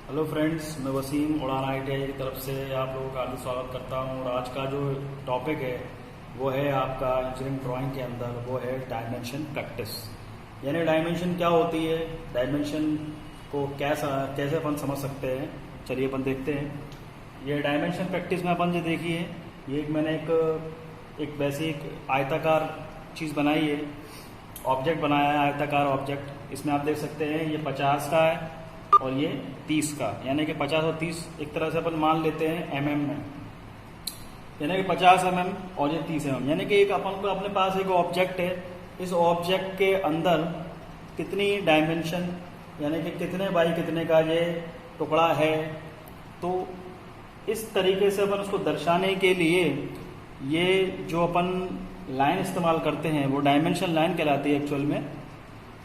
Hello friends, मैं वसीम उड़ान ITI की तरफ से आप लोगों का हार्दिक स्वागत करता हूं। और आज का जो टॉपिक है वो है आपका इंजीनियरिंग ड्राइंग के अंदर वो है डायमेंशन प्रैक्टिस। यानी डायमेंशन क्या होती है, डायमेंशन को कैसे अपन समझ सकते हैं, चलिए अपन देखते हैं। ये डायमेंशन प्रैक्टिस में अपन जो देखिए, ये मैंने एक वैसी एक आयताकार चीज़ बनाई है, ऑब्जेक्ट बनाया है, आयताकार ऑब्जेक्ट। इसमें आप देख सकते हैं ये 50 का है और ये 30 का, यानी कि 50 और 30 एक तरह से अपन मान लेते हैं mm में, यानी कि 50 mm और ये 30 mm। यानी कि एक अपन को अपने पास एक ऑब्जेक्ट है, इस ऑब्जेक्ट के अंदर कितनी डायमेंशन यानी कि कितने बाई कितने का ये टुकड़ा है। तो इस तरीके से अपन उसको दर्शाने के लिए ये जो अपन लाइन इस्तेमाल करते हैं वो डायमेंशन लाइन कहलाती है एक्चुअल में।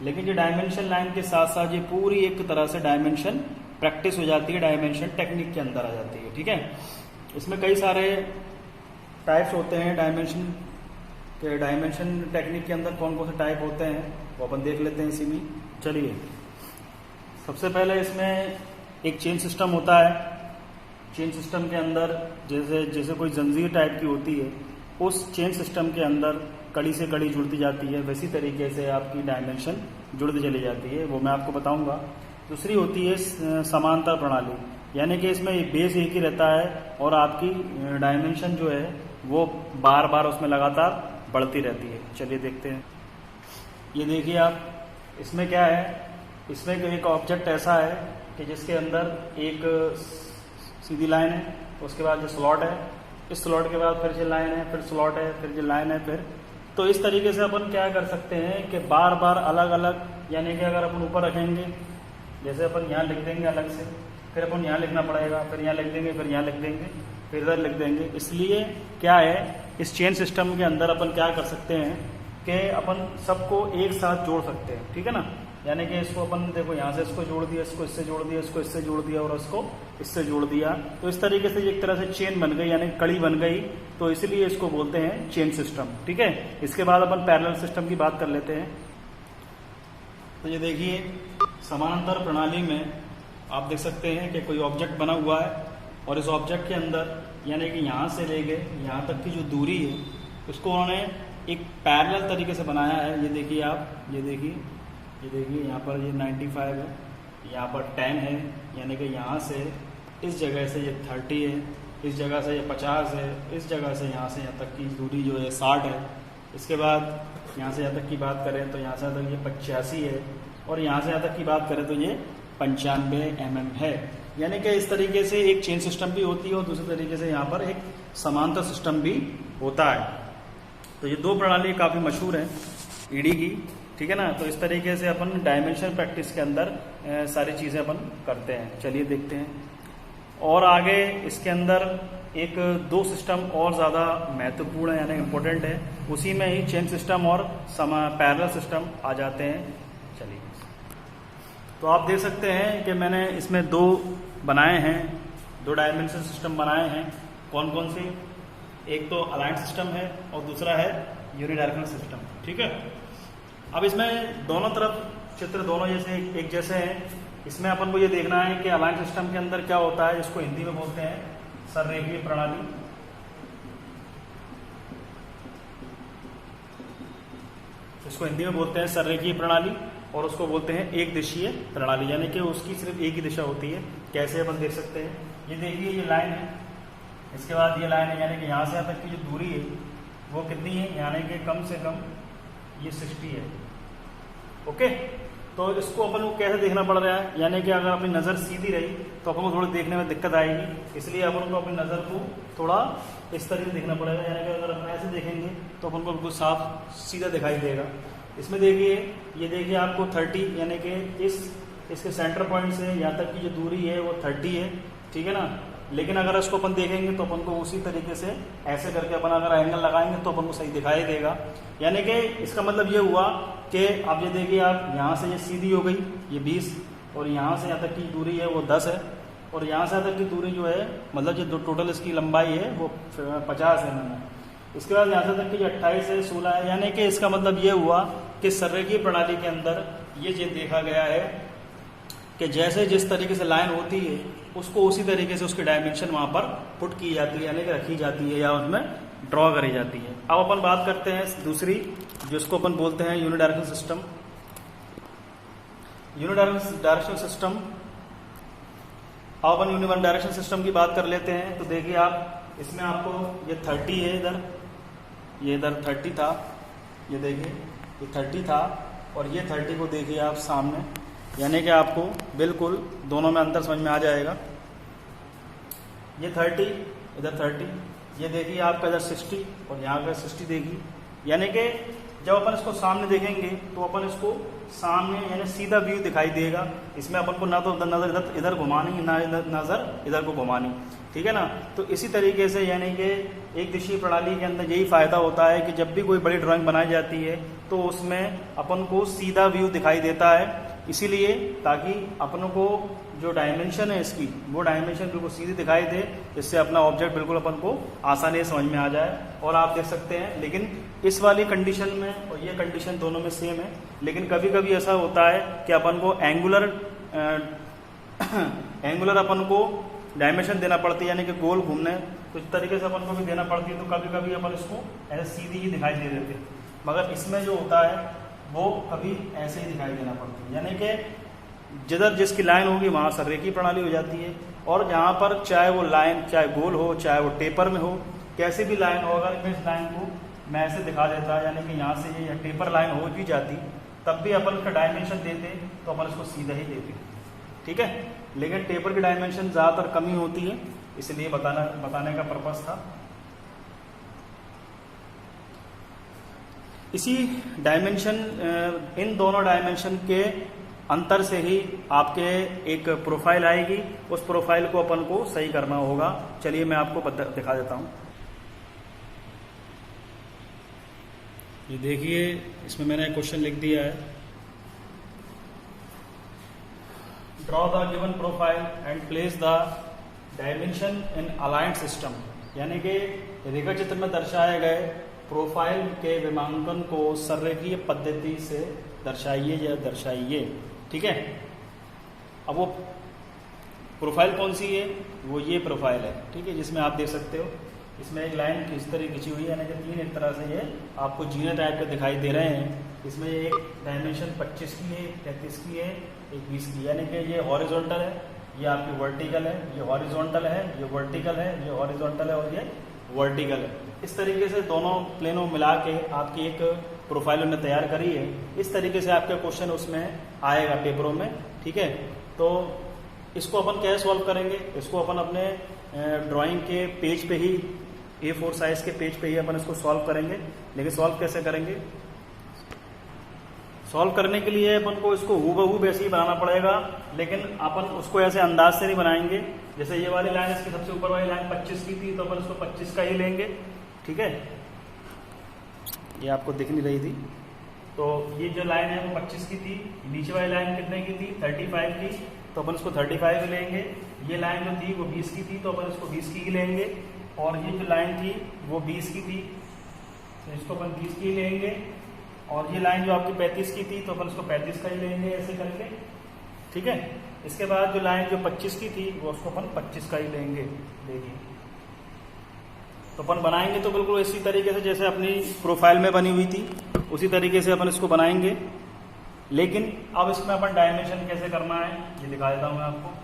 लेकिन ये डायमेंशन लाइन के साथ साथ ये पूरी एक तरह से डायमेंशन प्रैक्टिस हो जाती है, डायमेंशन टेक्निक के अंदर आ जाती है। ठीक है, इसमें कई सारे टाइप्स होते हैं डायमेंशन के। डायमेंशन टेक्निक के अंदर कौन कौन से टाइप होते हैं वो अपन देख लेते हैं इसी में। चलिए, सबसे पहले इसमें एक चेन सिस्टम होता है। चेन सिस्टम के अंदर जैसे कोई जंजीर टाइप की होती है, उस चेन सिस्टम के अंदर कड़ी से कड़ी जुड़ती जाती है, वैसी तरीके से आपकी डायमेंशन जुड़ती चली जाती है, वो मैं आपको बताऊंगा। दूसरी होती है समांतर प्रणाली, यानी कि इसमें बेस एक ही रहता है और आपकी डायमेंशन जो है वो बार बार उसमें लगातार बढ़ती रहती है। चलिए देखते हैं। ये देखिए आप, इसमें क्या है, इसमें एक ऑब्जेक्ट ऐसा है कि जिसके अंदर एक सीधी लाइन है, उसके बाद जो स्लॉट है, इस स्लॉट के बाद फिर जो लाइन है, फिर स्लॉट है, फिर जो लाइन है, फिर तो इस तरीके से अपन क्या कर सकते हैं कि बार बार अलग अलग, यानी कि अगर अपन ऊपर रखेंगे, जैसे अपन यहाँ लिख देंगे अलग से, फिर अपन यहाँ लिखना पड़ेगा, फिर यहाँ लिख देंगे, फिर यहाँ लिख देंगे, फिर इधर लिख देंगे। इसलिए क्या है, इस चेन सिस्टम के अंदर अपन क्या कर सकते हैं कि अपन सबको एक साथ जोड़ सकते हैं। ठीक है ना, यानी कि इसको अपन देखो यहाँ से इसको जोड़ दिया, इसको इससे जोड़ दिया, इसको इससे जोड़ दिया और इसको इससे जोड़ दिया, तो इस तरीके से एक तरह से चेन बन गई, यानी कड़ी बन गई, तो इसलिए इसको बोलते हैं चेन सिस्टम। ठीक है, इसके बाद अपन पैरेलल सिस्टम की बात कर लेते हैं। तो ये देखिए, समानांतर प्रणाली में आप देख सकते हैं कि कोई ऑब्जेक्ट बना हुआ है और इस ऑब्जेक्ट के अंदर यानी कि यहाँ से ले गए यहाँ तक की जो दूरी है उसको उन्होंने एक पैरेलल तरीके से बनाया है। ये देखिए आप, ये देखिए यहाँ पर ये 95 है, यहाँ पर 10 है, यानी कि यहाँ से इस जगह से ये 30 है, इस जगह से ये 50 है, इस जगह से यहाँ तक की दूरी जो है 60 है। इसके बाद यहाँ से यहाँ तक की बात करें तो यहाँ से यहाँ तक ये 85 है और यहाँ से यहाँ तक की बात करें तो ये 95 mm है। यानी कि इस तरीके से एक चेन सिस्टम भी होती है और दूसरे तरीके से यहाँ पर एक समांतर सिस्टम भी होता है। तो ये दो प्रणाली काफ़ी मशहूर है ईडी की। ठीक है ना, तो इस तरीके से अपन डायमेंशन प्रैक्टिस के अंदर सारी चीज़ें अपन करते हैं। चलिए देखते हैं। और आगे इसके अंदर एक दो सिस्टम और ज़्यादा महत्वपूर्ण है, यानी इम्पोर्टेंट है, उसी में ही चेन सिस्टम और पैरेलल सिस्टम आ जाते हैं। चलिए, तो आप देख सकते हैं कि मैंने इसमें दो बनाए हैं, दो डायमेंशन सिस्टम बनाए हैं। कौन कौन से? एक तो अलाइंड सिस्टम है और दूसरा है यूनिडायरेक्शनल सिस्टम। ठीक है, अब इसमें दोनों तरफ चित्र दोनों जैसे एक जैसे हैं। इसमें अपन को ये देखना है कि अलाइंड सिस्टम के अंदर क्या होता है, जिसको हिंदी में बोलते हैं सररेखीय प्रणाली। इसको हिंदी में बोलते हैं सररेखीय प्रणाली और उसको बोलते हैं एक दिशीय प्रणाली, यानी कि उसकी सिर्फ एक ही दिशा होती है। कैसे अपन देख सकते हैं, ये देखिए, ये लाइन है, इसके बाद ये लाइन है, यानी कि यहाँ से यहाँ तक की जो दूरी है वो कितनी है, यानी कि कम से कम ये 60 है। ओके, तो इसको अपन को कैसे देखना पड़ रहा है, यानी कि अगर अपनी नज़र सीधी रही तो अपन को थोड़ी देखने में दिक्कत आएगी, इसलिए अपन को अपनी नज़र को थोड़ा इस तरह से देखना पड़ेगा। यानी कि अगर अपन ऐसे देखेंगे तो अपन को बिल्कुल साफ सीधा दिखाई देगा। इसमें देखिए, ये देखिए आपको 30, यानी कि इसके सेंटर पॉइंट से यहाँ तक की जो दूरी है वो 30 है। ठीक है ना, लेकिन अगर इसको अपन देखेंगे तो अपन को उसी तरीके से ऐसे करके अपन अगर एंगल लगाएंगे तो अपन को सही दिखाई देगा। यानी कि इसका मतलब ये हुआ कि आप ये देखिए, आप यहाँ से ये सीधी हो गई, ये 20, और यहाँ से यहाँ तक की दूरी है वो 10 है, और यहाँ से यहाँ तक की दूरी जो है, मतलब जो टोटल इसकी लंबाई है वो 50 है। इसके बाद यहाँ से तक की जो 28 है, 16 है। यानी कि इसका मतलब ये हुआ कि सररेखीय प्रणाली के अंदर ये देखा गया है कि जैसे जिस तरीके से लाइन होती है उसको उसी तरीके से उसकी डायमेंशन वहाँ पर पुट की जाती है, यानी कि रखी जाती है या उसमें ड्रॉ करी जाती है। अब अपन बात करते हैं दूसरी, जिसको अपन बोलते हैं यूनिडायरेक्शनल सिस्टम। यूनिडायरेक्शनल सिस्टम, अब अपन यूनिवन डायरेक्शन सिस्टम की बात कर लेते हैं। तो देखिए आप, इसमें आपको ये 30 है, ये इधर 30 था, ये देखिए ये 30 था और ये 30 को देखिए आप सामने, यानी कि आपको बिल्कुल दोनों में अंतर समझ में आ जाएगा। ये 30 इधर 30, ये देखिए आपका इधर 60 और यहाँ का 60 देखिए, यानी कि जब अपन इसको सामने देखेंगे तो अपन इसको सामने यानी सीधा व्यू दिखाई देगा। इसमें अपन को ना तो नज़र इधर घुमानी, ना नज़र इधर को घुमानी, ठीक है ना। तो इसी तरीके से यानी कि एक दिशीय प्रणाली के अंदर यही फ़ायदा होता है कि जब भी कोई बड़ी ड्राइंग बनाई जाती है तो उसमें अपन को सीधा व्यू दिखाई देता है, इसीलिए ताकि अपन को जो डायमेंशन है इसकी वो डायमेंशन बिल्कुल सीधी दिखाई दे, जिससे अपना ऑब्जेक्ट बिल्कुल अपन को आसानी से समझ में आ जाए। और आप देख सकते हैं, लेकिन इस वाली कंडीशन में और ये कंडीशन दोनों में सेम है, लेकिन कभी कभी ऐसा होता है कि अपन को एंगुलर अपन को डायमेंशन देना पड़ती है, यानी कि गोल घूमने कुछ तरीके से अपन को भी देना पड़ती है। तो कभी कभी अपन इसको ऐसे सीधी ही दिखाई दे देते हैं, मगर इसमें जो होता है वो कभी ऐसे ही दिखाई देना पड़ती है, यानी कि जिधर जिसकी लाइन होगी वहाँ संरेखीय प्रणाली हो जाती है। और जहाँ पर चाहे वो लाइन चाहे गोल हो चाहे वो टेपर में हो, कैसे भी लाइन हो, अगर मैं इस लाइन को मैं ऐसे दिखा देता, यानी कि यहाँ से ये टेपर लाइन हो भी जाती तब भी अपन इसका डायमेंशन देते तो अपन इसको सीधा ही देते, ठीक है। लेकिन टेपर की डायमेंशन ज़्यादातर कमी होती है, इसलिए बताने का पर्पस था। इसी डायमेंशन, इन दोनों डायमेंशन के अंतर से ही आपके एक प्रोफाइल आएगी, उस प्रोफाइल को अपन को सही करना होगा। चलिए मैं आपको दिखा देता हूँ। ये देखिए, इसमें मैंने क्वेश्चन लिख दिया है, draw the given profile and place the dimension in aligned system, यानी कि रेखा चित्र में दर्शाए गए प्रोफाइल के विमांकन को संरेखीय पद्धति से दर्शाइए या दर्शाइए, ठीक है। अब वो प्रोफाइल कौन सी है, वो ये प्रोफाइल है, ठीक है, जिसमें आप देख सकते हो इसमें एक लाइन इस तरह खींची हुई है, यानी कि तीन एक तरह से ये आपको जीने टाइप के दिखाई दे रहे हैं। इसमें एक डायमेंशन 25 की है, 33 की है, एक 20 की, यानी कि ये हॉरिजॉन्टल है, ये आपकी वर्टिकल है, ये हॉरिजॉन्टल है, ये वर्टिकल है, ये हॉरिजॉन्टल है और ये वर्टिकल है। इस तरीके से दोनों प्लेनों मिला के आपकी एक प्रोफाइल उन्होंने तैयार करी है। इस तरीके से आपका क्वेश्चन उसमें आएगा पेपरों में, ठीक है। तो इसको अपन कैसे सॉल्व करेंगे, इसको अपन अपने ड्राइंग के पेज पे ही, A4 साइज के पेज पे ही अपन इसको सॉल्व करेंगे। लेकिन सॉल्व कैसे करेंगे, सॉल्व करने के लिए अपन को इसको हूबहू वैसे ही बनाना पड़ेगा, लेकिन अपन उसको ऐसे अंदाज से नहीं बनाएंगे। जैसे ये वाली लाइन, इसकी सबसे ऊपर वाली लाइन 25 की थी, तो अपन इसको 25 का ही लेंगे, ठीक है। ये आपको दिख नहीं रही थी, तो ये जो लाइन है वो 25 की थी, नीचे वाली लाइन कितने की थी, 35 की, तो अपन इसको 35 ही लेंगे। ये लाइन जो थी वो 20 की थी, तो अपन इसको 20 की ही लेंगे। और ये जो लाइन थी वो 20 की थी, तो इसको अपन 20 की ही लेंगे। और ये लाइन जो आपकी 35 की थी, तो अपन इसको 35 का ही लेंगे, ऐसे करके, ठीक है। इसके बाद जो लाइन जो 25 की थी वो उसको अपन 25 का ही लेंगे। देखिए, तो अपन बनाएंगे तो बिल्कुल इसी तरीके से जैसे अपनी प्रोफाइल में बनी हुई थी, उसी तरीके से अपन इसको बनाएंगे। लेकिन अब इसमें अपन डायमेंशन कैसे करना है ये दिखा देता हूं मैं आपको।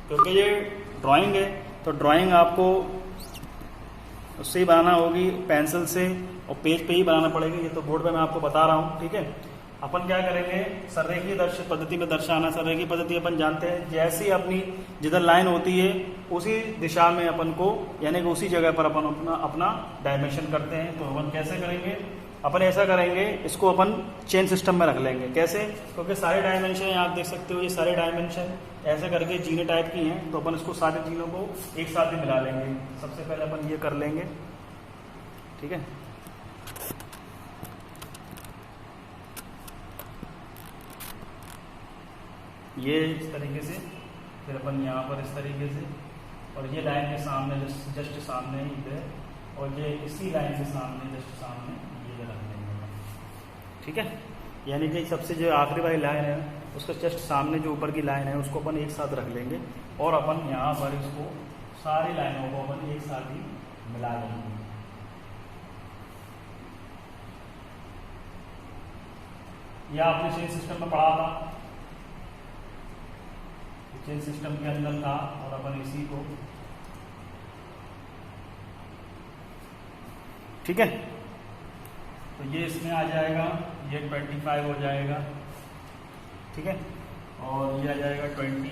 क्योंकि ये ड्राइंग है, तो ड्राइंग आपको उससे ही बनाना होगी, पेंसिल से, और पेज पे ही बनाना पड़ेगी। ये तो बोर्ड पे मैं आपको बता रहा हूँ, ठीक है। अपन क्या करेंगे, संरेखीय पद्धति में दर्शाना। संरेखीय पद्धति अपन जानते हैं, जैसी अपनी जिधर लाइन होती है उसी दिशा में अपन को, यानी कि उसी जगह पर अपन अपना डायमेंशन करते हैं। तो अपन कैसे करेंगे, अपन ऐसा करेंगे, इसको अपन चेन सिस्टम में रख लेंगे। कैसे, क्योंकि सारे डायमेंशन आप देख सकते हो, ये सारे डायमेंशन ऐसे करके जीने टाइप की हैं, तो अपन इसको सारे जीनों को एक साथ ही मिला लेंगे। सबसे पहले अपन ये कर लेंगे, ठीक है। ये इस तरीके से, फिर अपन यहाँ पर इस तरीके से, और ये लाइन के सामने जस्ट सामने ही है, और ये इसी लाइन से सामने जस्ट सामने ये रख देंगे, ठीक है। यानी कि सबसे जो आखिरी वाली लाइन है उसका जस्ट सामने जो ऊपर की लाइन है उसको अपन एक साथ रख लेंगे और अपन यहाँ पर इसको सारी लाइनों को अपन एक साथ ही मिला लेंगे। यह आपने चेन सिस्टम में पढ़ा था, चेन सिस्टम के अंदर था और अपन इसी को, ठीक है। तो ये इसमें आ जाएगा, ये 25 हो जाएगा, ठीक है, और ये आ जाएगा 20,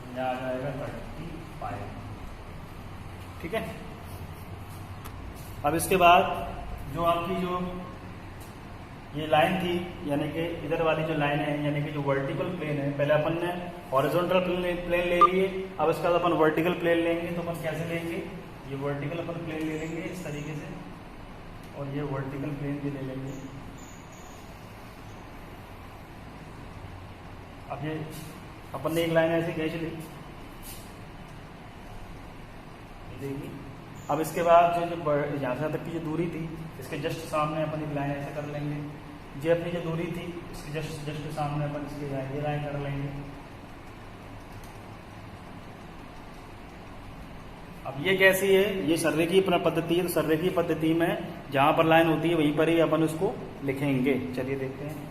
ये आ जाएगा 35, ठीक है। अब इसके बाद जो आपकी जो ये लाइन थी, यानी कि इधर वाली जो लाइन है, यानी कि जो वर्टिकल प्लेन है, पहले अपन ने हॉरिजॉन्टल प्लेन ले लिए, अब इसके बाद अपन वर्टिकल प्लेन लेंगे। तो अपन कैसे लेंगे, ये वर्टिकल अपन प्लेन ले लेंगे इस तरीके से, और ये वर्टिकल प्लेन भी ले लेंगे। अब ये अपन ने एक लाइन ऐसे खींच ली, देखिए। अब इसके बाद जो यहाँ से तक की जो दूरी थी, इसके जस्ट सामने अपन एक लाइन ऐसे कर लेंगे। ये अपनी जो दूरी थी इसके जस्ट सामने अपन इसके ये लाइन कर लेंगे। अब ये कैसी है, ये सर्रेखीय पद्धति है। तो सर्रेखीय पद्धति में जहां पर लाइन होती है वहीं पर ही अपन उसको लिखेंगे। चलिए देखते हैं।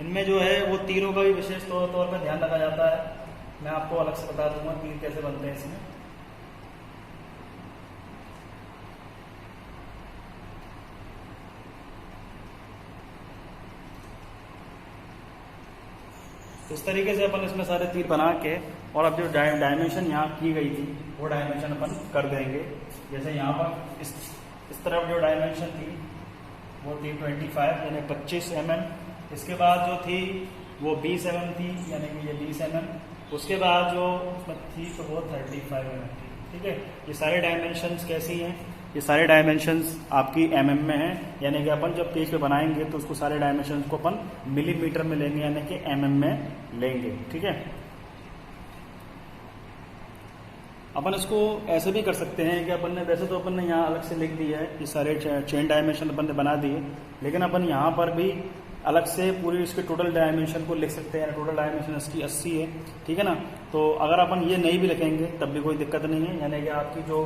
इनमें जो है वो तीरों का भी विशेष तौर पर ध्यान रखा जाता है। मैं आपको अलग से बता दूंगा तीर कैसे बनते हैं इसमें। तो इस तरीके से अपन इसमें सारे तीर बना के, और अब जो डायमेंशन यहाँ की गई थी वो डायमेंशन अपन कर देंगे। जैसे यहाँ पर इस तरफ जो डायमेंशन थी वो थी 25 यानी 25 mm। इसके बाद जो थी वो 20 mm थी, यानी कि ये 20 mm। उसके बाद जो उसमें थी तो वो 35 mm थी, ठीक है। ये सारे डायमेंशंस कैसी हैं, ये सारे डायमेंशंस आपकी mm में हैं, यानी कि अपन जब पेज पे बनाएंगे तो उसको सारे डायमेंशंस को अपन मिलीमीटर में लेंगे, यानी कि mm में लेंगे, ठीक है। अपन इसको ऐसे भी कर सकते हैं कि अपन ने, वैसे तो अपन ने यहाँ अलग से लिख दिया है, ये सारे चेन डायमेंशन अपन ने बना दिए, लेकिन अपन यहाँ पर भी अलग से पूरी इसके टोटल डायमेंशन को लिख सकते हैं। टोटल डायमेंशन इसकी 80 है, ठीक है ना। तो अगर अपन ये नहीं भी लिखेंगे तब भी कोई दिक्कत नहीं है, यानी कि आपकी जो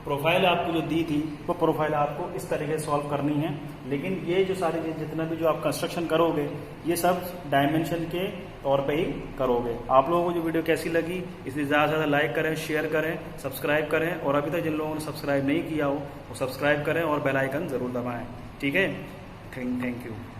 प्रोफाइल आपको जो दी थी वो प्रोफाइल आपको इस तरीके से सॉल्व करनी है। लेकिन ये जो सारी जितना भी जो आप कंस्ट्रक्शन करोगे ये सब डायमेंशन के तौर पे ही करोगे। आप लोगों को जो वीडियो कैसी लगी इसलिए ज़्यादा से ज़्यादा लाइक करें, शेयर करें, सब्सक्राइब करें, और अभी तक जिन लोगों ने सब्सक्राइब नहीं किया हो वो सब्सक्राइब करें और बेल आइकन ज़रूर दबाएँ, ठीक है। Thank you.